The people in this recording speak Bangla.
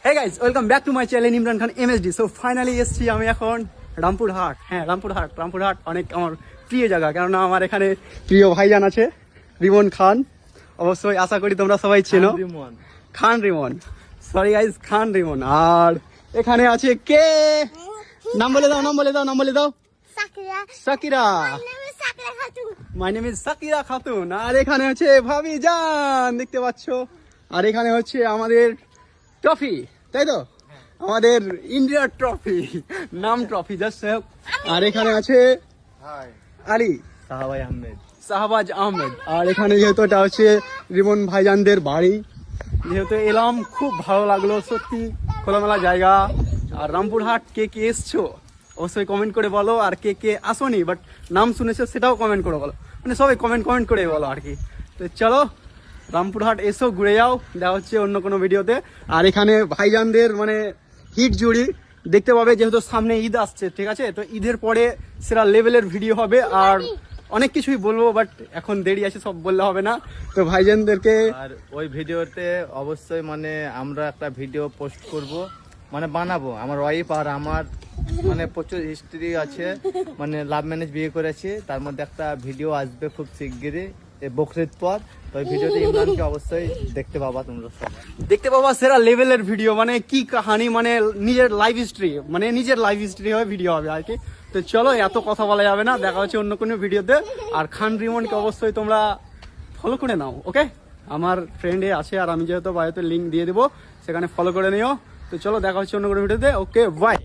Hey guys, welcome back to my channel Imran Khan MSD. So finally এসেছি আমি এখন রামপুরহাট। হ্যাঁ, রামপুরহাট অনেক আমার প্রিয় জায়গা, কেননা আমার এখানে প্রিয় ভাইজান আছে রিমন খান। অবশ্যই আশা করি তোমরা সবাই চেনো খান রিমন। Sorry guys, Khan Rimon. আর এখানে আছে কে, নাম বলে দাও। Sakira. My name is Sakira Khatun. আর এখানে আছে ভাবি জান, দেখতে পাচ্ছ। আর এখানে হচ্ছে আমাদের ট্রফি, তাই তো, আমাদের ইন্ডিয়ার ট্রফি, নাম ট্রফি জাস্ট। আর এখানে আছে আলী শাহবাজ আহমেদ। আর এখানে যেহেতু এটা হচ্ছে রিমন ভাইজানদের বাড়ি, যেহেতু এলাম খুব ভালো লাগলো সত্যি, খোলামেলা জায়গা। আর রামপুরহাট কে কে এসছো অবশ্যই কমেন্ট করে বলো, আর কে কে আসোনি বাট নাম শুনেছো সেটাও কমেন্ট করে বলো, মানে সবাই কমেন্ট করে বলো আর কি। তো চলো রামপুরহাট এসো, ঘুরে যাও, দেখা হচ্ছে অন্য কোনো ভিডিওতে। আর এখানে ভাইজানদের মানে হিট জুড়ি দেখতে পাবে, যেহেতু সামনে ঈদ আসছে, ঠিক আছে। তো ঈদের পরে সেরা লেভেলের ভিডিও হবে, আর অনেক কিছুই বলবো বাট এখন দেরি আছে, সব বললে হবে না। তো ভাইজানদেরকে আর ওই ভিডিওতে অবশ্যই মানে আমরা একটা ভিডিও পোস্ট করব, মানে বানাবো। আমার ওয়াইফ আর আমার মানে প্রচুর হিস্ট্রি আছে, মানে লাভ ম্যারেজ বিয়ে করেছি, তার মধ্যে একটা ভিডিও আসবে খুব শিগগিরই বকরিদ পর। তো ওই ভিডিওতে ইমরানকে অবশ্যই দেখতে পাবা, তোমরা সবাই দেখতে পাবা সেরা লেভেলের ভিডিও, মানে কি কাহানি, মানে নিজের লাইফ হিস্ট্রি হবে ভিডিও হবে আর কি। তো চলো, এত কথা বলা যাবে না, দেখা হচ্ছে অন্য কোনো ভিডিওতে। আর খান রিমনকে অবশ্যই তোমরা ফলো করে নাও, ওকে। আমার ফ্রেন্ডে আছে, আর আমি যেহেতু বায়োতে লিঙ্ক দিয়ে দেবো, সেখানে ফলো করে নিও। তো চলো, দেখা হচ্ছে অন্য কোনো ভিডিওতে, ওকে বাই।